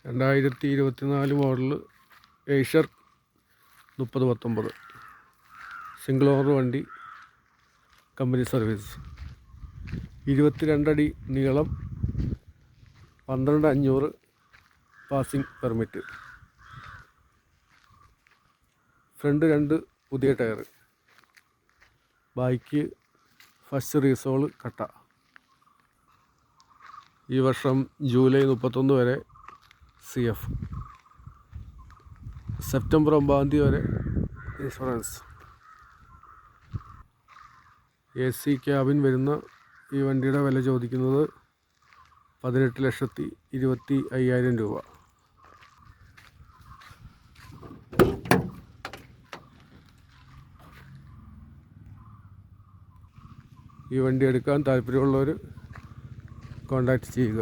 2024 model Eicher 3019 single owner വണ്ടി, company service. 22 അടി നീളം, 12,500 പാസിംഗ് പെർമിറ്റ്. ഫ്രണ്ട് 2 പുതിയ ടയർ. ബാക്ക് ഫസ്റ്റ് റീസോൾ കട്ട. ഈ വർഷം ജൂലൈ 31 വരെ CF, സെപ്റ്റംബർ 9 വരെ ഇൻഷുറൻസ്. AC ക്യാബിൻ വരുന്ന ഈ വണ്ടിയുടെ വില ചോദിക്കുന്നത് 18,25,000 രൂപ. ഈ വണ്ടി എടുക്കാൻ താല്പര്യമുള്ളവർ കോൺടാക്റ്റ് ചെയ്യുക.